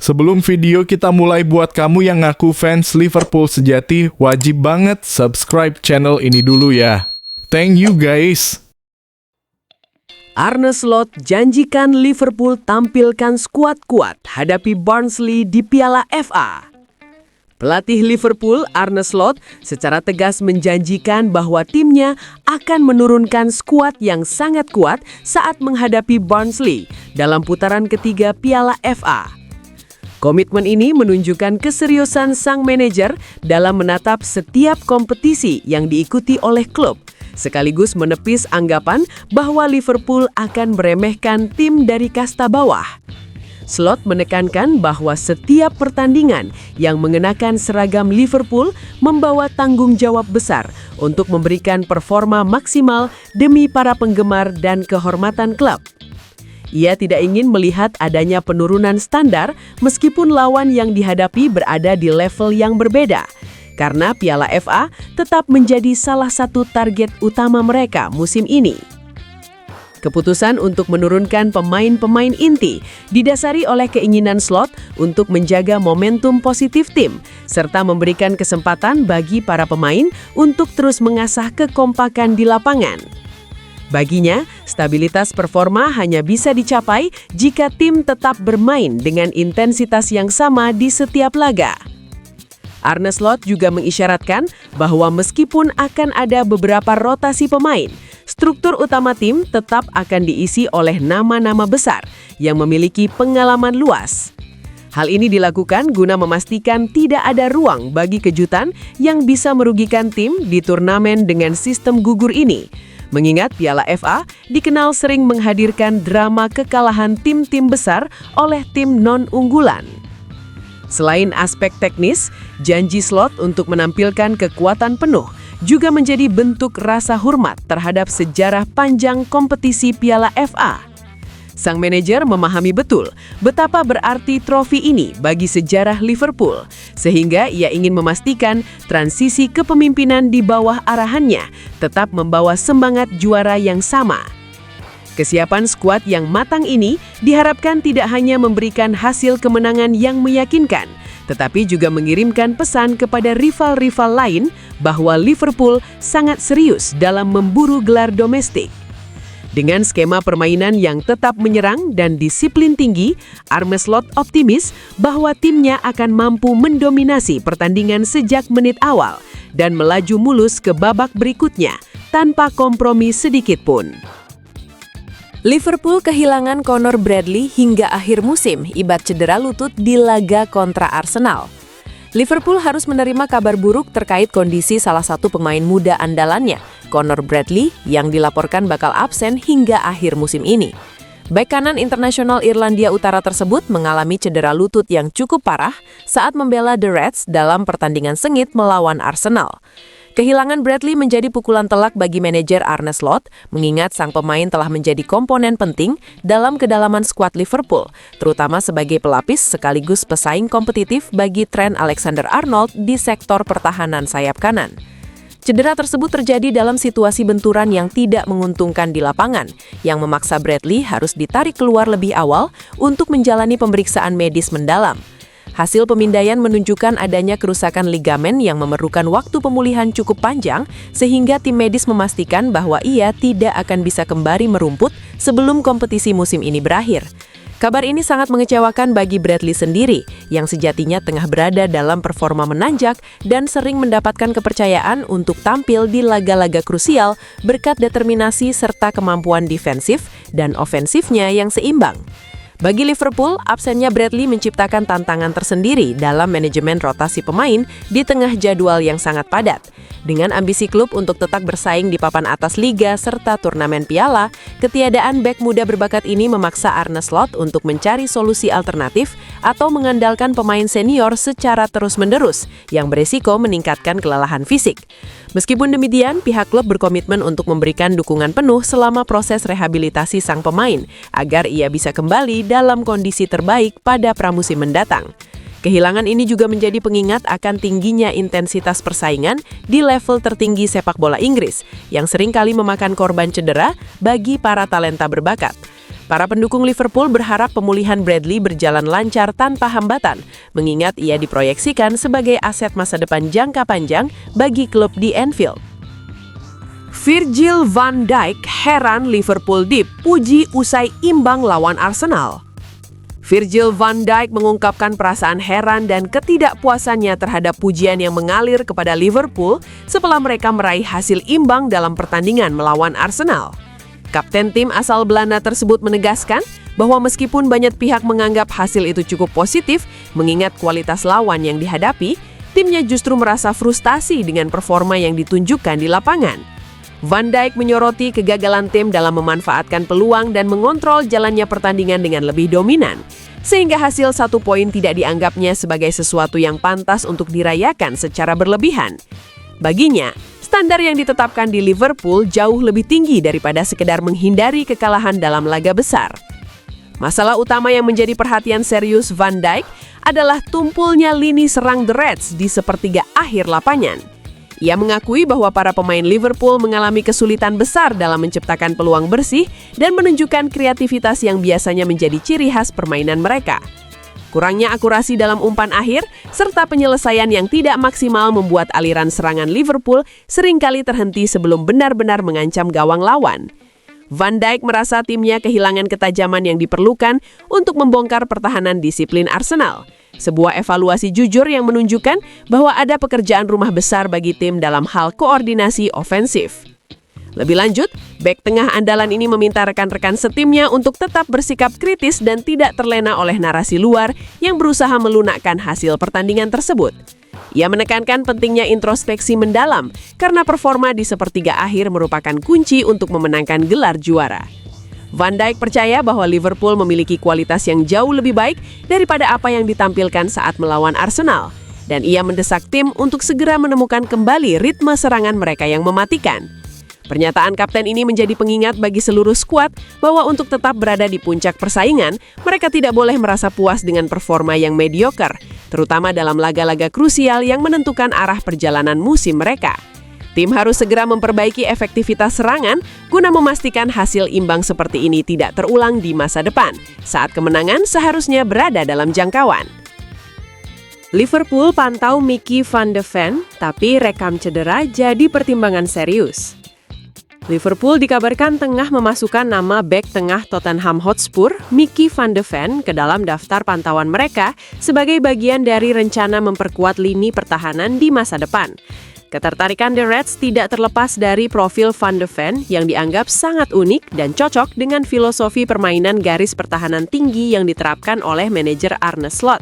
Sebelum video kita mulai, buat kamu yang ngaku fans Liverpool sejati, wajib banget subscribe channel ini dulu ya. Thank you guys. Arne Slot janjikan Liverpool tampilkan skuad kuat hadapi Barnsley di Piala FA. Pelatih Liverpool, Arne Slot, secara tegas menjanjikan bahwa timnya akan menurunkan skuad yang sangat kuat saat menghadapi Barnsley dalam putaran ketiga Piala FA. Komitmen ini menunjukkan keseriusan sang manajer dalam menatap setiap kompetisi yang diikuti oleh klub, sekaligus menepis anggapan bahwa Liverpool akan meremehkan tim dari kasta bawah. Slot menekankan bahwa setiap pertandingan yang mengenakan seragam Liverpool membawa tanggung jawab besar untuk memberikan performa maksimal demi para penggemar dan kehormatan klub. Ia tidak ingin melihat adanya penurunan standar meskipun lawan yang dihadapi berada di level yang berbeda, karena Piala FA tetap menjadi salah satu target utama mereka musim ini. Keputusan untuk menurunkan pemain-pemain inti didasari oleh keinginan Slot untuk menjaga momentum positif tim, serta memberikan kesempatan bagi para pemain untuk terus mengasah kekompakan di lapangan. Baginya, stabilitas performa hanya bisa dicapai jika tim tetap bermain dengan intensitas yang sama di setiap laga. Arne Slot juga mengisyaratkan bahwa meskipun akan ada beberapa rotasi pemain, struktur utama tim tetap akan diisi oleh nama-nama besar yang memiliki pengalaman luas. Hal ini dilakukan guna memastikan tidak ada ruang bagi kejutan yang bisa merugikan tim di turnamen dengan sistem gugur ini. Mengingat Piala FA dikenal sering menghadirkan drama kekalahan tim-tim besar oleh tim non-unggulan. Selain aspek teknis, janji Slot untuk menampilkan kekuatan penuh juga menjadi bentuk rasa hormat terhadap sejarah panjang kompetisi Piala FA. Sang manajer memahami betul betapa berarti trofi ini bagi sejarah Liverpool, sehingga ia ingin memastikan transisi kepemimpinan di bawah arahannya tetap membawa semangat juara yang sama. Kesiapan skuad yang matang ini diharapkan tidak hanya memberikan hasil kemenangan yang meyakinkan, tetapi juga mengirimkan pesan kepada rival-rival lain bahwa Liverpool sangat serius dalam memburu gelar domestik. Dengan skema permainan yang tetap menyerang dan disiplin tinggi, Arne Slot optimis bahwa timnya akan mampu mendominasi pertandingan sejak menit awal dan melaju mulus ke babak berikutnya tanpa kompromi sedikit pun. Liverpool kehilangan Conor Bradley hingga akhir musim akibat cedera lutut di laga kontra Arsenal. Liverpool harus menerima kabar buruk terkait kondisi salah satu pemain muda andalannya, Conor Bradley, yang dilaporkan bakal absen hingga akhir musim ini. Bek kanan internasional Irlandia Utara tersebut mengalami cedera lutut yang cukup parah saat membela The Reds dalam pertandingan sengit melawan Arsenal. Kehilangan Bradley menjadi pukulan telak bagi manajer Arne Slot, mengingat sang pemain telah menjadi komponen penting dalam kedalaman skuad Liverpool, terutama sebagai pelapis sekaligus pesaing kompetitif bagi Trent Alexander-Arnold di sektor pertahanan sayap kanan. Cedera tersebut terjadi dalam situasi benturan yang tidak menguntungkan di lapangan, yang memaksa Bradley harus ditarik keluar lebih awal untuk menjalani pemeriksaan medis mendalam. Hasil pemindaian menunjukkan adanya kerusakan ligamen yang memerlukan waktu pemulihan cukup panjang, sehingga tim medis memastikan bahwa ia tidak akan bisa kembali merumput sebelum kompetisi musim ini berakhir. Kabar ini sangat mengecewakan bagi Bradley sendiri, yang sejatinya tengah berada dalam performa menanjak dan sering mendapatkan kepercayaan untuk tampil di laga-laga krusial berkat determinasi serta kemampuan defensif dan ofensifnya yang seimbang. Bagi Liverpool, absennya Bradley menciptakan tantangan tersendiri dalam manajemen rotasi pemain di tengah jadwal yang sangat padat. Dengan ambisi klub untuk tetap bersaing di papan atas liga serta turnamen piala, ketiadaan bek muda berbakat ini memaksa Arne Slot untuk mencari solusi alternatif atau mengandalkan pemain senior secara terus-menerus yang beresiko meningkatkan kelelahan fisik. Meskipun demikian, pihak klub berkomitmen untuk memberikan dukungan penuh selama proses rehabilitasi sang pemain agar ia bisa kembali dalam kondisi terbaik pada pramusim mendatang. Kehilangan ini juga menjadi pengingat akan tingginya intensitas persaingan di level tertinggi sepak bola Inggris yang seringkali memakan korban cedera bagi para talenta berbakat. Para pendukung Liverpool berharap pemulihan Bradley berjalan lancar tanpa hambatan, mengingat ia diproyeksikan sebagai aset masa depan jangka panjang bagi klub di Anfield. Virgil van Dijk heran Liverpool dipuji usai imbang lawan Arsenal. Virgil van Dijk mengungkapkan perasaan heran dan ketidakpuasannya terhadap pujian yang mengalir kepada Liverpool setelah mereka meraih hasil imbang dalam pertandingan melawan Arsenal. Kapten tim asal Belanda tersebut menegaskan bahwa meskipun banyak pihak menganggap hasil itu cukup positif, mengingat kualitas lawan yang dihadapi, timnya justru merasa frustasi dengan performa yang ditunjukkan di lapangan. Van Dijk menyoroti kegagalan tim dalam memanfaatkan peluang dan mengontrol jalannya pertandingan dengan lebih dominan, sehingga hasil 1 poin tidak dianggapnya sebagai sesuatu yang pantas untuk dirayakan secara berlebihan. Baginya, standar yang ditetapkan di Liverpool jauh lebih tinggi daripada sekedar menghindari kekalahan dalam laga besar. Masalah utama yang menjadi perhatian serius Van Dijk adalah tumpulnya lini serang The Reds di sepertiga akhir lapangan. Ia mengakui bahwa para pemain Liverpool mengalami kesulitan besar dalam menciptakan peluang bersih dan menunjukkan kreativitas yang biasanya menjadi ciri khas permainan mereka. Kurangnya akurasi dalam umpan akhir, serta penyelesaian yang tidak maksimal membuat aliran serangan Liverpool seringkali terhenti sebelum benar-benar mengancam gawang lawan. Van Dijk merasa timnya kehilangan ketajaman yang diperlukan untuk membongkar pertahanan disiplin Arsenal. Sebuah evaluasi jujur yang menunjukkan bahwa ada pekerjaan rumah besar bagi tim dalam hal koordinasi ofensif. Lebih lanjut, bek tengah andalan ini meminta rekan-rekan setimnya untuk tetap bersikap kritis dan tidak terlena oleh narasi luar yang berusaha melunakkan hasil pertandingan tersebut. Ia menekankan pentingnya introspeksi mendalam karena performa di sepertiga akhir merupakan kunci untuk memenangkan gelar juara. Van Dijk percaya bahwa Liverpool memiliki kualitas yang jauh lebih baik daripada apa yang ditampilkan saat melawan Arsenal, dan ia mendesak tim untuk segera menemukan kembali ritme serangan mereka yang mematikan. Pernyataan kapten ini menjadi pengingat bagi seluruh skuad bahwa untuk tetap berada di puncak persaingan, mereka tidak boleh merasa puas dengan performa yang mediocre, terutama dalam laga-laga krusial yang menentukan arah perjalanan musim mereka. Tim harus segera memperbaiki efektivitas serangan guna memastikan hasil imbang seperti ini tidak terulang di masa depan, saat kemenangan seharusnya berada dalam jangkauan. Liverpool pantau Mickey van de Ven, tapi rekam cedera jadi pertimbangan serius. Liverpool dikabarkan tengah memasukkan nama bek tengah Tottenham Hotspur, Mickey van de Ven, ke dalam daftar pantauan mereka sebagai bagian dari rencana memperkuat lini pertahanan di masa depan. Ketertarikan The Reds tidak terlepas dari profil Van de Ven yang dianggap sangat unik dan cocok dengan filosofi permainan garis pertahanan tinggi yang diterapkan oleh manajer Arne Slot.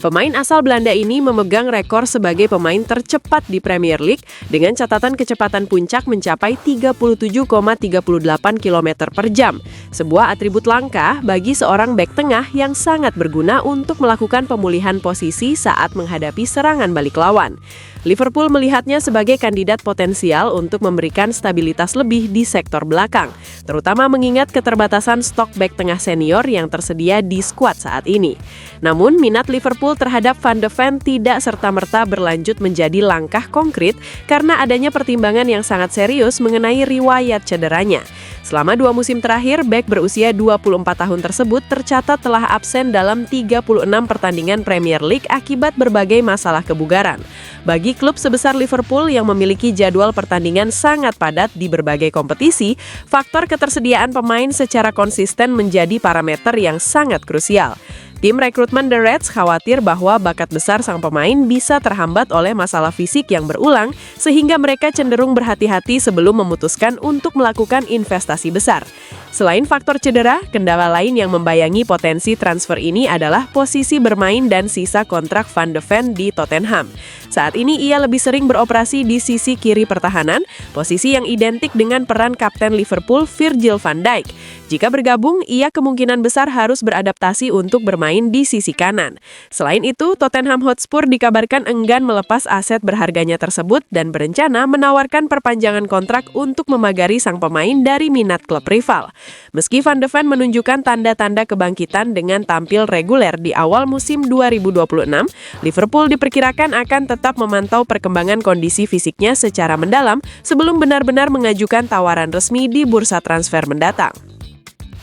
Pemain asal Belanda ini memegang rekor sebagai pemain tercepat di Premier League dengan catatan kecepatan puncak mencapai 37,38 km per jam. Sebuah atribut langka bagi seorang bek tengah yang sangat berguna untuk melakukan pemulihan posisi saat menghadapi serangan balik lawan. Liverpool melihatnya sebagai kandidat potensial untuk memberikan stabilitas lebih di sektor belakang, terutama mengingat keterbatasan stok bek tengah senior yang tersedia di skuad saat ini. Namun, minat Liverpool terhadap Van de Ven tidak serta-merta berlanjut menjadi langkah konkret karena adanya pertimbangan yang sangat serius mengenai riwayat cederanya. Selama 2 musim terakhir, bek berusia 24 tahun tersebut tercatat telah absen dalam 36 pertandingan Premier League akibat berbagai masalah kebugaran. Bagi klub sebesar Liverpool yang memiliki jadwal pertandingan sangat padat di berbagai kompetisi, faktor ketersediaan pemain secara konsisten menjadi parameter yang sangat krusial. Tim rekrutmen The Reds khawatir bahwa bakat besar sang pemain bisa terhambat oleh masalah fisik yang berulang, sehingga mereka cenderung berhati-hati sebelum memutuskan untuk melakukan investasi besar. Selain faktor cedera, kendala lain yang membayangi potensi transfer ini adalah posisi bermain dan sisa kontrak Van de Ven di Tottenham. Saat ini ia lebih sering beroperasi di sisi kiri pertahanan, posisi yang identik dengan peran kapten Liverpool Virgil van Dijk. Jika bergabung, ia kemungkinan besar harus beradaptasi untuk bermain di sisi kanan. Selain itu, Tottenham Hotspur dikabarkan enggan melepas aset berharganya tersebut dan berencana menawarkan perpanjangan kontrak untuk memagari sang pemain dari minat klub rival. Meski Van de Ven menunjukkan tanda-tanda kebangkitan dengan tampil reguler di awal musim 2026, Liverpool diperkirakan akan tetap memantau perkembangan kondisi fisiknya secara mendalam sebelum benar-benar mengajukan tawaran resmi di bursa transfer mendatang.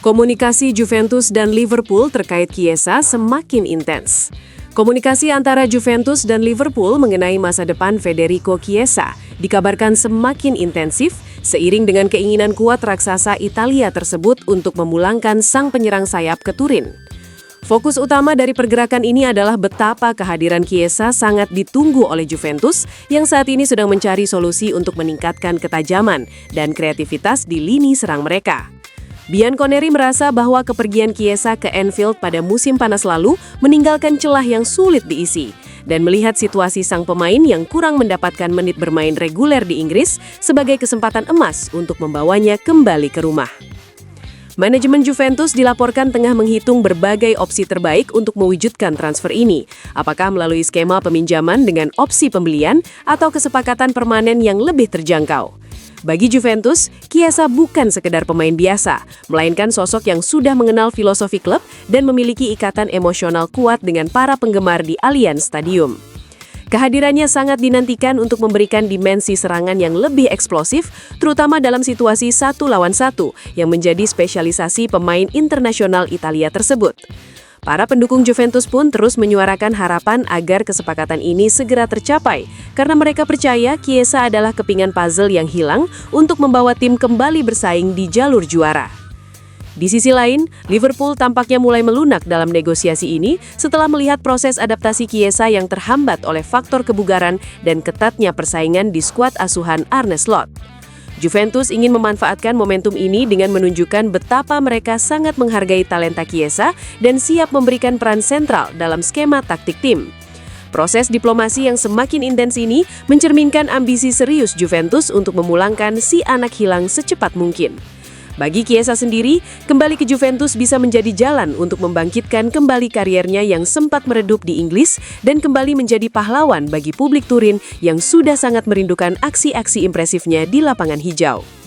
Komunikasi Juventus dan Liverpool terkait Chiesa semakin intens. Komunikasi antara Juventus dan Liverpool mengenai masa depan Federico Chiesa dikabarkan semakin intensif seiring dengan keinginan kuat raksasa Italia tersebut untuk memulangkan sang penyerang sayap ke Turin. Fokus utama dari pergerakan ini adalah betapa kehadiran Chiesa sangat ditunggu oleh Juventus yang saat ini sedang mencari solusi untuk meningkatkan ketajaman dan kreativitas di lini serang mereka. Bianconeri merasa bahwa kepergian Chiesa ke Anfield pada musim panas lalu meninggalkan celah yang sulit diisi dan melihat situasi sang pemain yang kurang mendapatkan menit bermain reguler di Inggris sebagai kesempatan emas untuk membawanya kembali ke rumah. Manajemen Juventus dilaporkan tengah menghitung berbagai opsi terbaik untuk mewujudkan transfer ini, apakah melalui skema peminjaman dengan opsi pembelian atau kesepakatan permanen yang lebih terjangkau. Bagi Juventus, Chiesa bukan sekedar pemain biasa, melainkan sosok yang sudah mengenal filosofi klub dan memiliki ikatan emosional kuat dengan para penggemar di Allianz Stadium. Kehadirannya sangat dinantikan untuk memberikan dimensi serangan yang lebih eksplosif, terutama dalam situasi 1 lawan 1 yang menjadi spesialisasi pemain internasional Italia tersebut. Para pendukung Juventus pun terus menyuarakan harapan agar kesepakatan ini segera tercapai, karena mereka percaya Chiesa adalah kepingan puzzle yang hilang untuk membawa tim kembali bersaing di jalur juara. Di sisi lain, Liverpool tampaknya mulai melunak dalam negosiasi ini setelah melihat proses adaptasi Chiesa yang terhambat oleh faktor kebugaran dan ketatnya persaingan di skuad asuhan Arne Slot. Juventus ingin memanfaatkan momentum ini dengan menunjukkan betapa mereka sangat menghargai talenta Chiesa dan siap memberikan peran sentral dalam skema taktik tim. Proses diplomasi yang semakin intens ini mencerminkan ambisi serius Juventus untuk memulangkan si anak hilang secepat mungkin. Bagi Chiesa sendiri, kembali ke Juventus bisa menjadi jalan untuk membangkitkan kembali kariernya yang sempat meredup di Inggris dan kembali menjadi pahlawan bagi publik Turin yang sudah sangat merindukan aksi-aksi impresifnya di lapangan hijau.